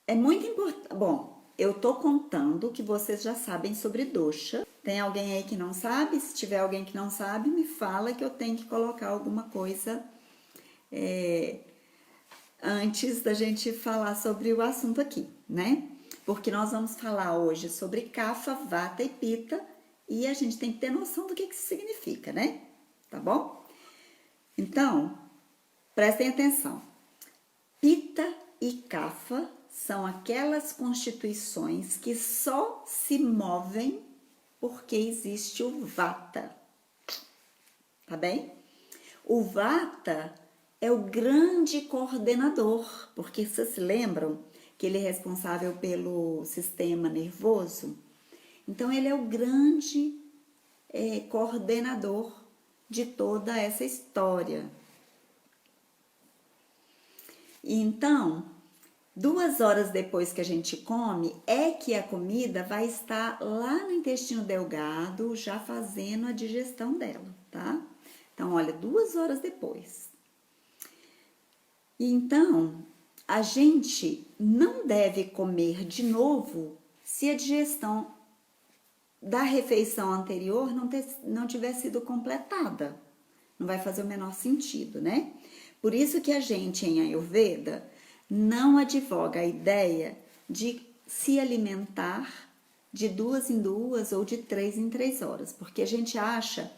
É muito importante. Bom, eu tô contando que vocês já sabem sobre dosha. Tem alguém aí que não sabe? Se tiver alguém que não sabe, me fala que eu tenho que colocar alguma coisa antes da gente falar sobre o assunto aqui, né? Porque nós vamos falar hoje sobre kapha, vata e pitta e a gente tem que ter noção do que isso significa, né? Tá bom? Então, prestem atenção. Pitta e kapha são aquelas constituições que só se movem porque existe o vata, tá bem? O vata é o grande coordenador, porque vocês se lembram que ele é responsável pelo sistema nervoso? Então, ele é o grande coordenador de toda essa história. Então, 2 horas depois que a gente come, é que a comida vai estar lá no intestino delgado, já fazendo a digestão dela, tá? Então, olha, 2 horas depois. Então, a gente não deve comer de novo se a digestão da refeição anterior não tiver sido completada. Não vai fazer o menor sentido, né? Por isso que a gente, em Ayurveda, não advoga a ideia de se alimentar de 2 em 2 ou de 3 em 3 horas, porque a gente acha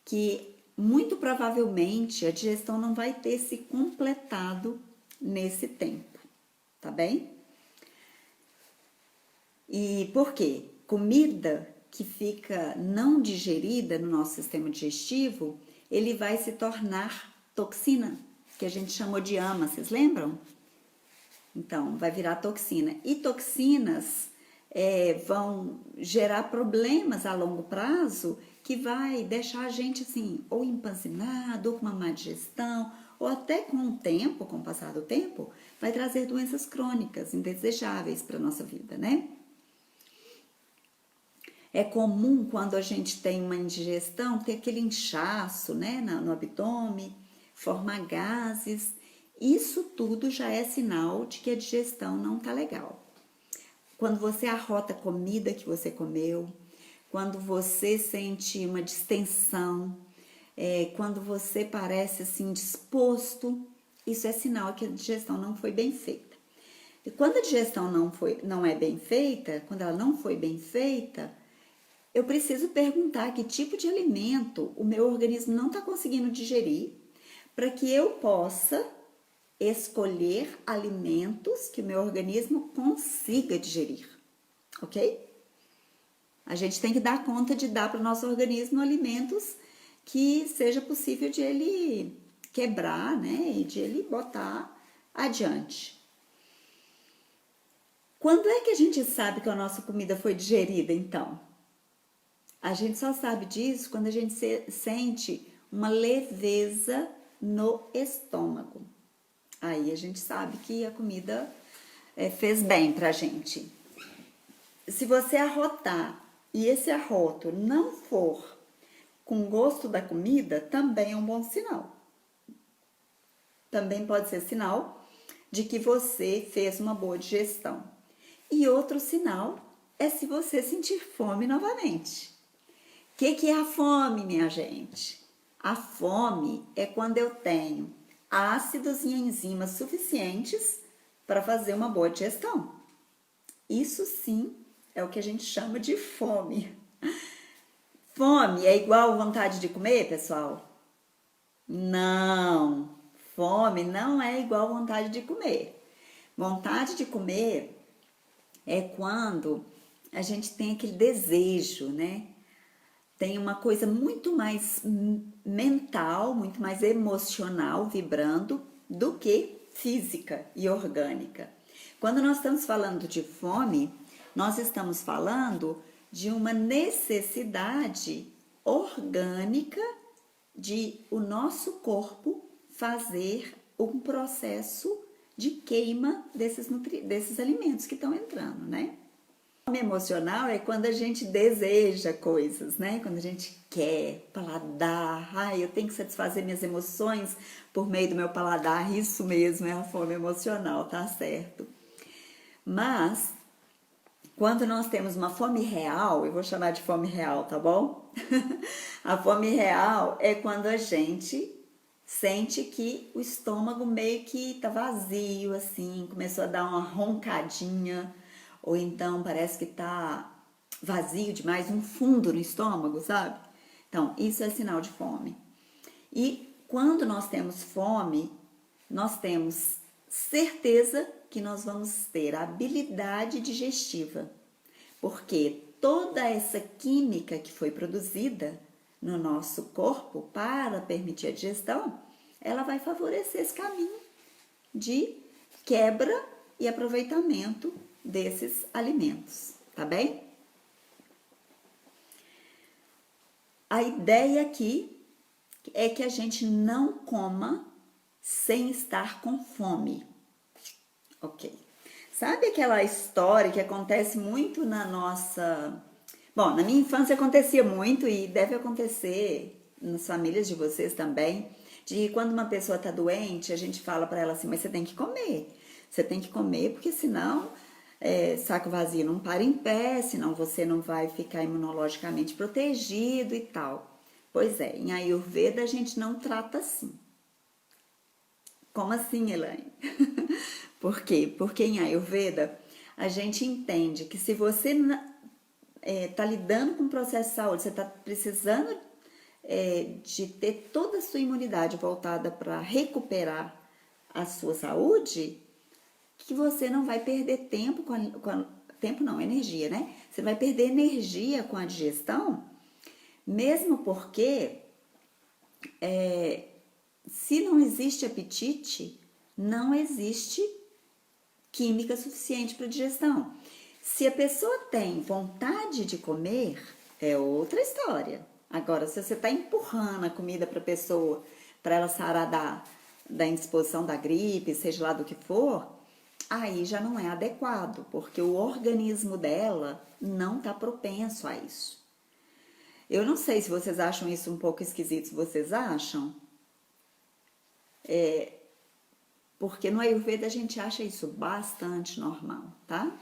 que muito provavelmente a digestão não vai ter se completado nesse tempo, tá bem? E por quê? Comida que fica não digerida no nosso sistema digestivo, ele vai se tornar toxina, que a gente chamou de ama, vocês lembram? Então, vai virar toxina. E toxinas vão gerar problemas a longo prazo que vai deixar a gente assim, ou empanzinado, ou com uma má digestão, ou até com o tempo, com o passar do tempo, vai trazer doenças crônicas indesejáveis para a nossa vida, né? É comum quando a gente tem uma indigestão ter aquele inchaço, né, no abdômen, formar gases. Isso tudo já é sinal de que a digestão não tá legal. Quando você arrota a comida que você comeu, quando você sente uma distensão, quando você parece assim disposto, isso é sinal que a digestão não foi bem feita. E quando a digestão não é bem feita, quando ela não foi bem feita, eu preciso perguntar que tipo de alimento o meu organismo não está conseguindo digerir para que eu possa escolher alimentos que o meu organismo consiga digerir, ok? A gente tem que dar conta de dar para o nosso organismo alimentos que seja possível de ele quebrar, né, e de ele botar adiante. Quando é que a gente sabe que a nossa comida foi digerida, então? A gente só sabe disso quando a gente sente uma leveza no estômago. Aí a gente sabe que a comida fez bem pra gente. Se você arrotar e esse arroto não for com gosto da comida, também é um bom sinal. Também pode ser sinal de que você fez uma boa digestão. E outro sinal é se você sentir fome novamente. O que é a fome, minha gente? A fome é quando eu tenho ácidos e enzimas suficientes para fazer uma boa digestão. Isso sim é o que a gente chama de fome. Fome é igual vontade de comer, pessoal? Não, fome não é igual vontade de comer. Vontade de comer é quando a gente tem aquele desejo, né? Tem uma coisa muito mais mental, muito mais emocional vibrando do que física e orgânica. Quando nós estamos falando de fome, nós estamos falando de uma necessidade orgânica de o nosso corpo fazer um processo de queima desses alimentos que estão entrando, né? Fome emocional é quando a gente deseja coisas, né? Quando a gente quer, paladar, eu tenho que satisfazer minhas emoções por meio do meu paladar, isso mesmo é a fome emocional, tá certo? Mas, quando nós temos uma fome real, eu vou chamar de fome real, tá bom? A fome real é quando a gente sente que o estômago meio que tá vazio, assim, começou a dar uma roncadinha, ou então parece que tá vazio demais, um fundo no estômago, sabe? Então, isso é sinal de fome. E quando nós temos fome, nós temos certeza que nós vamos ter habilidade digestiva, porque toda essa química que foi produzida no nosso corpo para permitir a digestão, ela vai favorecer esse caminho de quebra e aproveitamento desses alimentos, tá bem? A ideia aqui é que a gente não coma sem estar com fome. Ok. Sabe aquela história que acontece muito na nossa... Bom, na minha infância acontecia muito e deve acontecer nas famílias de vocês também, de quando uma pessoa está doente, a gente fala para ela assim, mas você tem que comer. Você tem que comer porque senão saco vazio não para em pé, senão você não vai ficar imunologicamente protegido e tal. Pois é, em Ayurveda a gente não trata assim. Como assim, Elaine? Por quê? Porque em Ayurveda a gente entende que se você está lidando com um processo de saúde, você está precisando de ter toda a sua imunidade voltada para recuperar a sua saúde, que você não vai perder tempo tempo não, energia, né? Você vai perder energia com a digestão, mesmo porque se não existe apetite, não existe química suficiente para digestão. Se a pessoa tem vontade de comer, é outra história. Agora, se você está empurrando a comida para a pessoa, para ela sarar da indisposição da gripe, seja lá do que for, aí já não é adequado, porque o organismo dela não está propenso a isso. Eu não sei se vocês acham isso um pouco esquisito, se vocês acham, porque no Ayurveda a gente acha isso bastante normal, tá?